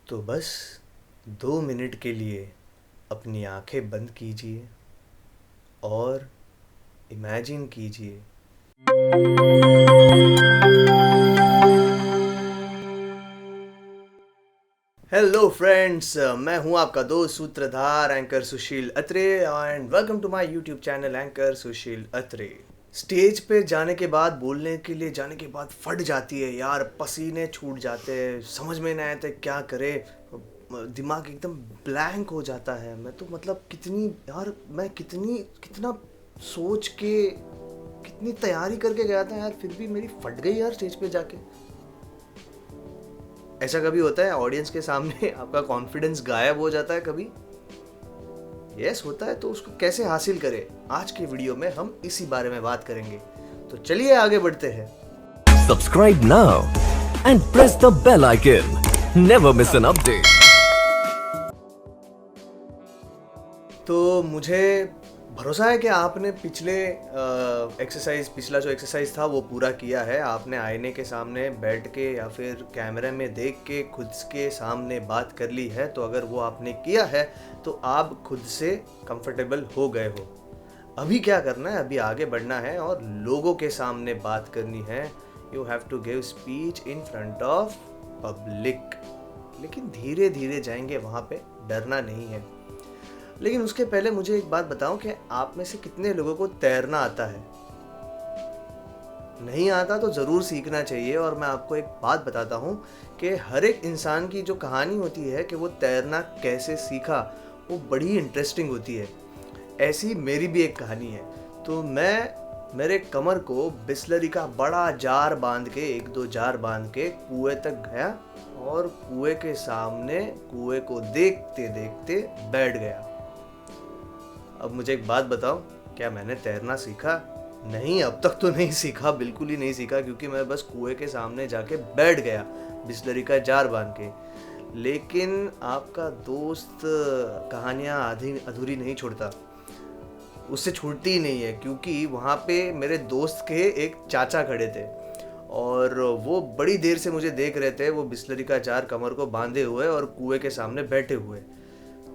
तो बस 2 मिनट के लिए अपनी आंखें बंद कीजिए और इमेजिन कीजिए। हेलो फ्रेंड्स, मैं हूं आपका दोस्त सूत्रधार anchor Sushil Atre and welcome to my YouTube channel anchor Sushil Atre. Stage पे जाने के बाद, बोलने के लिए जाने के बाद फट जाती है यार, पसीने छूट जाते हैं, समझ में नहीं आता क्या करे, दिमाग एकदम ब्लैंक हो जाता है। मैं तो मतलब कितनी यार, मैं कितना सोच के कितनी तैयारी करके गया था यार, फिर भी मेरी फट गई यार स्टेज पे जाके। ऐसा कभी होता है ऑडियंस के सामने आपका कॉन्फिडेंस गायब हो जाता है कभी? यस होता है। तो उसको कैसे हासिल करें, आज के वीडियो में हम इसी बारे में बात करेंगे। तो चलिए आगे बढ़ते हैं। Subscribe now and press the bell icon. Never miss an update. तो मुझे भरोसा है कि आपने पिछला जो एक्सरसाइज था वो पूरा किया है। आपने आईने के सामने बैठ के या फिर कैमरे में देख के खुद के सामने बात कर ली है। तो अगर वो आपने किया है तो आप खुद से कंफर्टेबल हो गए हो। अभी क्या करना है, अभी आगे बढ़ना है और लोगों के सामने बात करनी है। You have to give speech in front of public. लेकिन धीरे धीरे जाएंगे वहाँ पे, डरना नहीं है। लेकिन उसके पहले मुझे एक बात बताओ कि आप में से कितने लोगों को तैरना आता है? नहीं आता तो ज़रूर सीखना चाहिए। और मैं आपको एक बात बताता हूँ कि हर एक इंसान की जो कहानी होती है कि वो तैरना कैसे सीखा, वो बड़ी इंटरेस्टिंग होती है। ऐसी मेरी भी एक कहानी है। तो मैं मेरे कमर को बिस्लरी का बड़ा जार बांध के, 1-2 जार बांध के कुएं तक गया और कुएं के सामने कुएं को देखते देखते बैठ गया। अब मुझे एक बात बताओ, क्या मैंने तैरना सीखा? नहीं, अब तक तो नहीं सीखा, बिल्कुल ही नहीं सीखा, क्योंकि मैं बस कुएं के सामने जाके बैठ गया बिस्लरी का जार बांध के। लेकिन आपका दोस्त कहानियाँ आधी अधूरी नहीं छोड़ता, उससे छूटती ही नहीं है। क्योंकि वहाँ पे मेरे दोस्त के एक चाचा खड़े थे और वो बड़ी देर से मुझे देख रहे थे, वो बिस्लरी का जार कमर को बांधे हुए और कुएं के सामने बैठे हुए।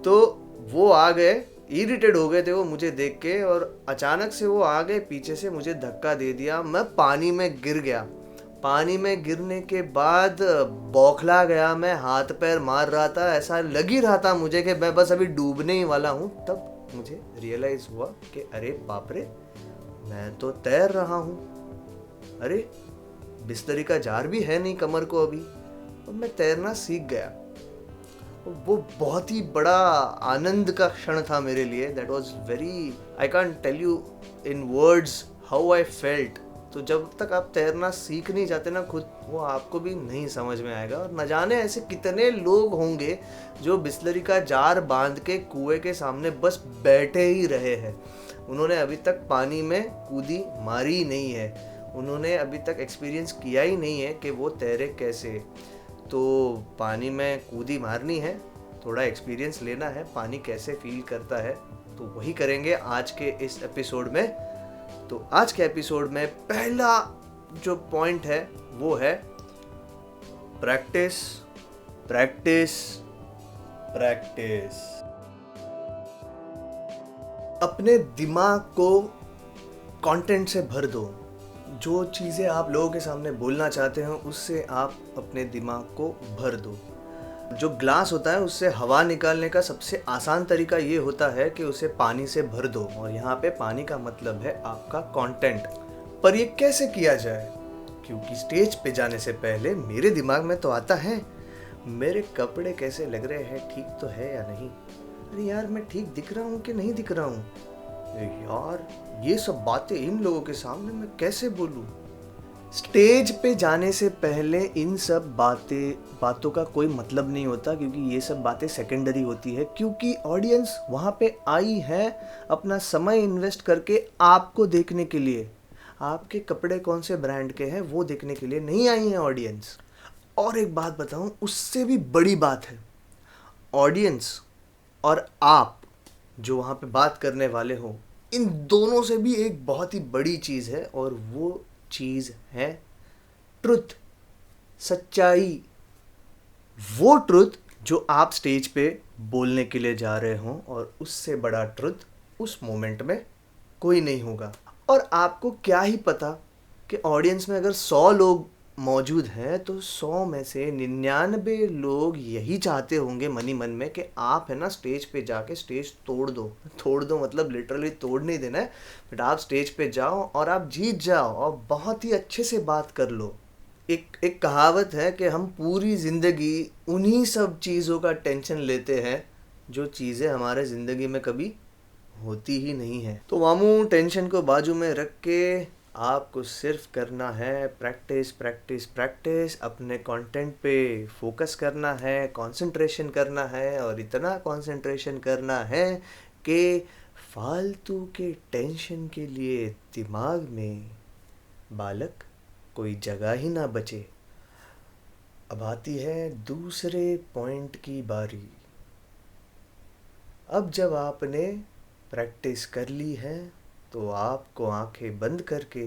तो वो आ गए, इरिटेट हो गए थे वो मुझे देख के, और अचानक से वो आ गए, पीछे से मुझे धक्का दे दिया, मैं पानी में गिर गया। पानी में गिरने के बाद बौखला गया, मैं हाथ पैर मार रहा था, ऐसा लग ही रहा था मुझे कि मैं बस अभी डूबने ही वाला हूँ। तब मुझे रियलाइज हुआ कि अरे बाप रे, मैं तो तैर रहा हूँ। अरे बिस्लरी का जार भी है नहीं कमर को अभी, और मैं तैरना सीख गया। वो बहुत ही बड़ा आनंद का क्षण था मेरे लिए। That was very, I can't tell you in words how I felt. तो जब तक आप तैरना सीख नहीं जाते ना खुद, वो आपको भी नहीं समझ में आएगा। और न जाने ऐसे कितने लोग होंगे जो बिस्लरी का जार बांध के कुएं के सामने बस बैठे ही रहे हैं। उन्होंने अभी तक पानी में कूदी मारी नहीं है, उन्होंने अभी तक एक्सपीरियंस किया ही नहीं है कि वो तैरे कैसे। तो पानी में कूदी मारनी है, थोड़ा एक्सपीरियंस लेना है, पानी कैसे फील करता है, तो वही करेंगे आज के इस एपिसोड में। तो आज के एपिसोड में पहला जो पॉइंट है वो है प्रैक्टिस, प्रैक्टिस, प्रैक्टिस। अपने दिमाग को कंटेंट से भर दो। जो चीज़ें आप लोगों के सामने बोलना चाहते हैं उससे आप अपने दिमाग को भर दो। जो ग्लास होता है उससे हवा निकालने का सबसे आसान तरीका ये होता है कि उसे पानी से भर दो। और यहाँ पे पानी का मतलब है आपका कंटेंट। पर ये कैसे किया जाए? क्योंकि स्टेज पे जाने से पहले मेरे दिमाग में तो आता है, मेरे कपड़े कैसे लग रहे हैं, ठीक तो है या नहीं? अरे यार, मैं ठीक दिख रहा हूँ कि नहीं दिख रहा हूँ? यार, ये सब बातें इन लोगों के सामने मैं कैसे बोलूं? स्टेज पे जाने से पहले इन सब बातों का कोई मतलब नहीं होता, क्योंकि ये सब बातें सेकेंडरी होती है। क्योंकि ऑडियंस वहाँ पे आई है अपना समय इन्वेस्ट करके आपको देखने के लिए। आपके कपड़े कौन से ब्रांड के हैं वो देखने के लिए नहीं आई है ऑडियंस। और एक बात बताऊं, उससे भी बड़ी बात है, ऑडियंस और आप जो वहाँ पे बात करने वाले हो, इन दोनों से भी एक बहुत ही बड़ी चीज़ है, और वो चीज़ है ट्रुथ, सच्चाई। वो ट्रुथ जो आप स्टेज पे बोलने के लिए जा रहे हों, और उससे बड़ा ट्रुथ उस मोमेंट में कोई नहीं होगा। और आपको क्या ही पता कि ऑडियंस में अगर 100 लोग मौजूद हैं तो 100 में से 99 लोग यही चाहते होंगे मनी मन में कि आप है ना स्टेज पे जाके स्टेज तोड़ दो मतलब लिटरली तोड़ नहीं देना है, बट आप स्टेज पे जाओ और आप जीत जाओ और बहुत ही अच्छे से बात कर लो। एक कहावत है कि हम पूरी ज़िंदगी उन्हीं सब चीज़ों का टेंशन लेते हैं जो चीज़ें हमारे ज़िंदगी में कभी होती ही नहीं है। तो मामू, टेंशन को बाजू में रख के आपको सिर्फ करना है प्रैक्टिस प्रैक्टिस प्रैक्टिस। अपने कंटेंट पे फोकस करना है, कंसंट्रेशन करना है, और इतना कंसंट्रेशन करना है कि फालतू के टेंशन के लिए दिमाग में बालक कोई जगह ही ना बचे। अब आती है दूसरे पॉइंट की बारी। अब जब आपने प्रैक्टिस कर ली है तो आपको आंखें बंद करके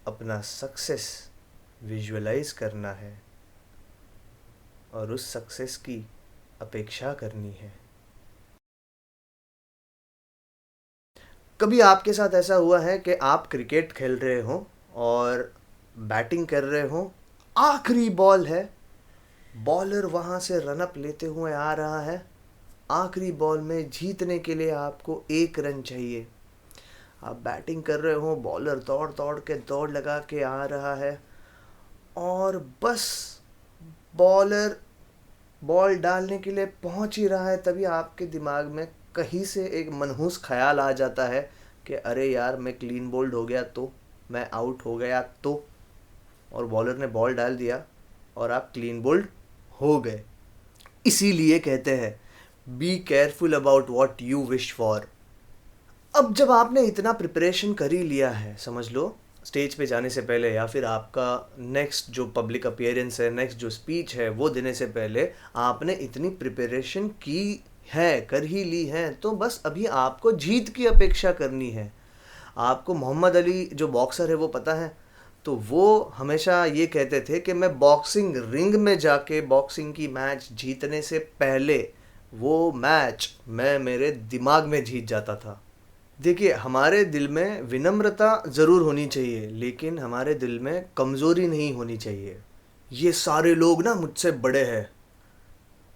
अपना सक्सेस विजुअलाइज करना है और उस सक्सेस की अपेक्षा करनी है। कभी आपके साथ ऐसा हुआ है कि आप क्रिकेट खेल रहे हो और बैटिंग कर रहे हो, आखिरी बॉल है, बॉलर वहाँ से रनअप लेते हुए आ रहा है, आखिरी बॉल में जीतने के लिए आपको 1 रन चाहिए। आप बैटिंग कर रहे हो, बॉलर दौड़ लगा के आ रहा है और बस बॉलर बॉल डालने के लिए पहुंच ही रहा है, तभी आपके दिमाग में कहीं से एक मनहूस ख्याल आ जाता है कि अरे यार, मैं क्लीन बोल्ड हो गया तो, मैं आउट हो गया तो, और बॉलर ने बॉल डाल दिया और आप क्लीन बोल्ड हो गए। इसीलिए कहते हैं be careful about what you wish for. अब जब आपने इतना प्रिपरेशन कर ही लिया है, समझ लो स्टेज पे जाने से पहले या फिर आपका नेक्स्ट जो पब्लिक अपीयरेंस है, नेक्स्ट जो स्पीच है वो देने से पहले आपने इतनी प्रिपरेशन की है, कर ही ली है, तो बस अभी आपको जीत की अपेक्षा करनी है। आपको मोहम्मद अली जो बॉक्सर है वो पता है, तो वो हमेशा ये कहते थे कि मैं बॉक्सिंग रिंग में जाके बॉक्सिंग की मैच जीतने से पहले वो मैच मैं मेरे दिमाग में जीत जाता था। देखिए, हमारे दिल में विनम्रता ज़रूर होनी चाहिए, लेकिन हमारे दिल में कमज़ोरी नहीं होनी चाहिए। ये सारे लोग ना मुझसे बड़े हैं,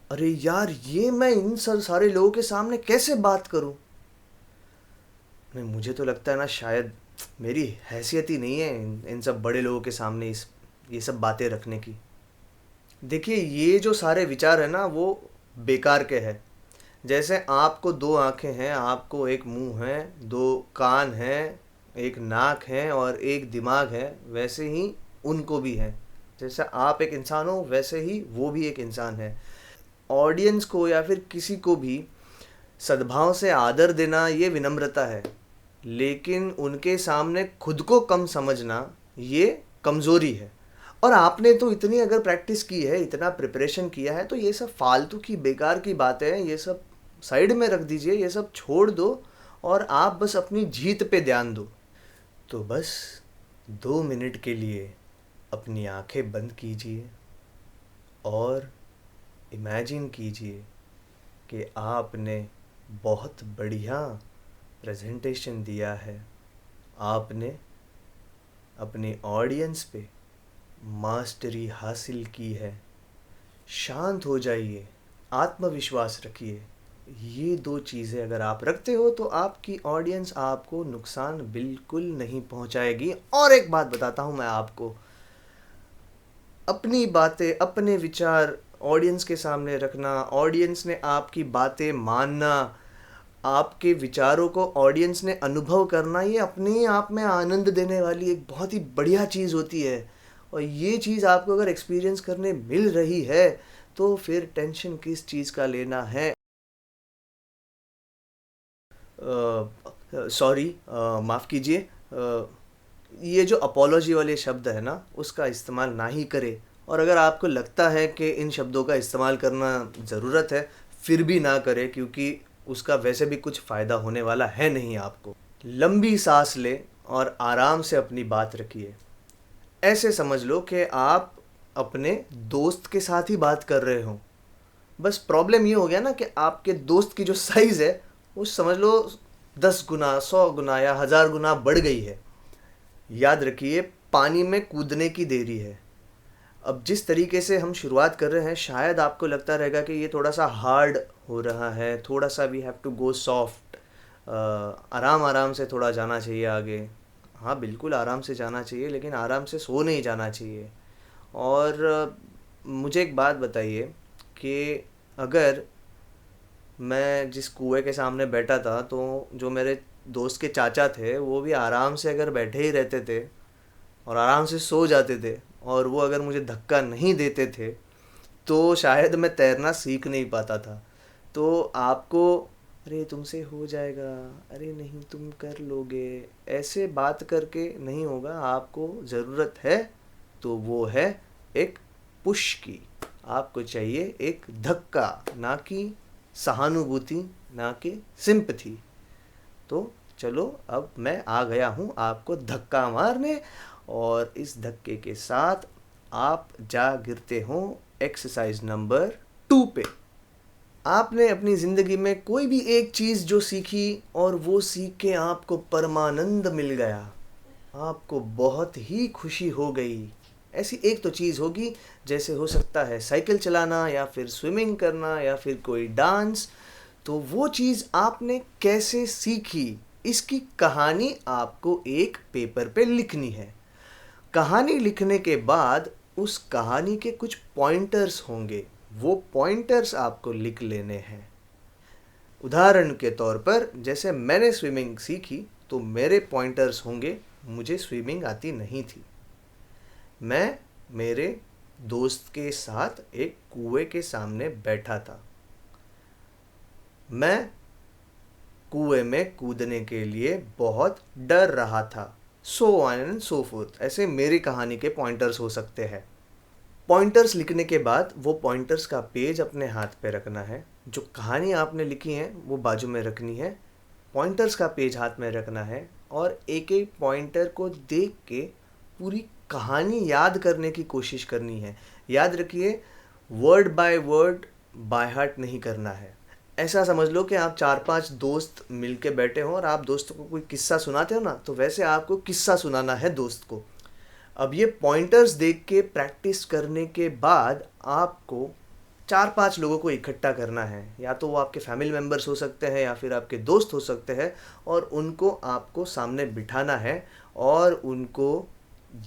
अरे यार ये मैं इन सारे लोगों के सामने कैसे बात करूं? नहीं, मुझे तो लगता है ना शायद मेरी हैसियत ही नहीं है इन सब बड़े लोगों के सामने ये सब बातें रखने की। देखिए, ये जो सारे विचार है ना वो बेकार के हैं। जैसे आपको 2 आँखें हैं, आपको एक मुंह है, 2 कान हैं, एक नाक है और एक दिमाग है, वैसे ही उनको भी है। जैसे आप एक इंसान हो वैसे ही वो भी एक इंसान है। ऑडियंस को या फिर किसी को भी सद्भाव से आदर देना ये विनम्रता है, लेकिन उनके सामने खुद को कम समझना ये कमज़ोरी है। और आपने तो इतनी अगर प्रैक्टिस की है, इतना प्रिपरेशन किया है, तो ये सब फालतू की बेकार की बातें हैं, ये सब साइड में रख दीजिए, ये सब छोड़ दो और आप बस अपनी जीत पे ध्यान दो। तो बस 2 मिनट के लिए अपनी आंखें बंद कीजिए और इमेजिन कीजिए कि आपने बहुत बढ़िया प्रेजेंटेशन दिया है, आपने अपनी ऑडियंस पे मास्टरी हासिल की है। शांत हो जाइए, आत्मविश्वास रखिए। ये 2 चीज़ें अगर आप रखते हो तो आपकी ऑडियंस आपको नुकसान बिल्कुल नहीं पहुंचाएगी। और एक बात बताता हूं मैं आपको, अपनी बातें, अपने विचार ऑडियंस के सामने रखना, ऑडियंस ने आपकी बातें मानना, आपके विचारों को ऑडियंस ने अनुभव करना, ये अपने आप में आनंद देने वाली एक बहुत ही बढ़िया चीज़ होती है। और ये चीज़ आपको अगर एक्सपीरियंस करने मिल रही है तो फिर टेंशन किस चीज़ का लेना है। सॉरी, माफ़ कीजिए, ये जो अपोलॉजी वाले शब्द है ना उसका इस्तेमाल ना ही करें। और अगर आपको लगता है कि इन शब्दों का इस्तेमाल करना ज़रूरत है, फिर भी ना करें, क्योंकि उसका वैसे भी कुछ फ़ायदा होने वाला है नहीं आपको। लंबी सांस लें और आराम से अपनी बात रखिए। ऐसे समझ लो कि आप अपने दोस्त के साथ ही बात कर रहे हो, बस प्रॉब्लम ये हो गया ना कि आपके दोस्त की जो साइज़ है वो समझ लो 10 गुना, 100 गुना या 1000 गुना बढ़ गई है। याद रखिए, पानी में कूदने की देरी है। अब जिस तरीके से हम शुरुआत कर रहे हैं, शायद आपको लगता रहेगा कि ये थोड़ा सा हार्ड हो रहा है, थोड़ा सा we have to go soft, आराम आराम से थोड़ा जाना चाहिए आगे। हाँ बिल्कुल आराम से जाना चाहिए, लेकिन आराम से सो नहीं जाना चाहिए। और मुझे एक बात बताइए कि अगर मैं जिस कुएं के सामने बैठा था, तो जो मेरे दोस्त के चाचा थे वो भी आराम से अगर बैठे ही रहते थे और आराम से सो जाते थे, और वो अगर मुझे धक्का नहीं देते थे, तो शायद मैं तैरना सीख नहीं पाता था। तो आपको अरे तुमसे हो जाएगा, अरे नहीं तुम कर लोगे, ऐसे बात करके नहीं होगा। आपको ज़रूरत है तो वो है एक पुश की। आपको चाहिए एक धक्का, ना कि सहानुभूति, ना कि सिंपथी। तो चलो अब मैं आ गया हूँ आपको धक्का मारने, और इस धक्के के साथ आप जा गिरते हो एक्सरसाइज नंबर 2 पे। आपने अपनी ज़िंदगी में कोई भी एक चीज़ जो सीखी और वो सीख के आपको परमानंद मिल गया, आपको बहुत ही खुशी हो गई, ऐसी एक तो चीज़ होगी। जैसे हो सकता है साइकिल चलाना, या फिर स्विमिंग करना, या फिर कोई डांस। तो वो चीज़ आपने कैसे सीखी, इसकी कहानी आपको एक पेपर पे लिखनी है। कहानी लिखने के बाद उस कहानी के कुछ पॉइंटर्स होंगे, वो पॉइंटर्स आपको लिख लेने हैं। उदाहरण के तौर पर, जैसे मैंने स्विमिंग सीखी तो मेरे पॉइंटर्स होंगे, मुझे स्विमिंग आती नहीं थी, मैं मेरे दोस्त के साथ एक कुएं के सामने बैठा था, मैं कुएं में कूदने के लिए बहुत डर रहा था, so on and so fourth. ऐसे मेरी कहानी के पॉइंटर्स हो सकते हैं। पॉइंटर्स लिखने के बाद वो पॉइंटर्स का पेज अपने हाथ पे रखना है, जो कहानी आपने लिखी है वो बाजू में रखनी है, पॉइंटर्स का पेज हाथ में रखना है, और एक एक पॉइंटर को देख के पूरी कहानी याद करने की कोशिश करनी है। याद रखिए, word by word by heart नहीं करना है। ऐसा समझ लो कि आप 4-5 दोस्त मिल के बैठे हो और आप दोस्तों को कोई किस्सा सुनाते हो ना, तो वैसे आपको किस्सा सुनाना है दोस्त को। अब ये पॉइंटर्स देख के प्रैक्टिस करने के बाद आपको 4-5 लोगों को इकट्ठा करना है, या तो वो आपके फैमिली मेम्बर्स हो सकते हैं या फिर आपके दोस्त हो सकते हैं, और उनको आपको सामने बिठाना है और उनको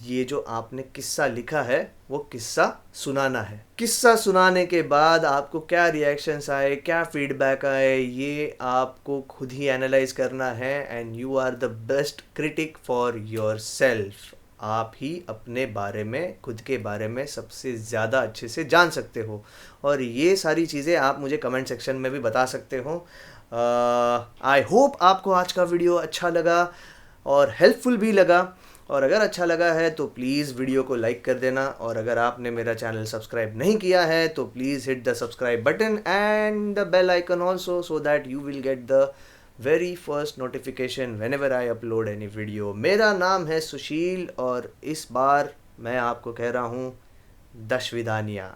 ये जो आपने किस्सा लिखा है वो किस्सा सुनाना है। किस्सा सुनाने के बाद आपको क्या रिएक्शंस आए, क्या फीडबैक आए, ये आपको खुद ही एनालाइज करना है। And you are the best critic for yourself. आप ही अपने बारे में, खुद के बारे में सबसे ज़्यादा अच्छे से जान सकते हो, और ये सारी चीज़ें आप मुझे कमेंट सेक्शन में भी बता सकते हो। आई होप आपको आज का वीडियो अच्छा लगा और हेल्पफुल भी लगा, और अगर अच्छा लगा है तो प्लीज़ वीडियो को लाइक कर देना, और अगर आपने मेरा चैनल सब्सक्राइब नहीं किया है तो please hit the subscribe button and the bell icon also, so that you will get the very first notification whenever I upload any video. मेरा नाम है सुशील, और इस बार मैं आपको कह रहा हूँ दशविदानिया।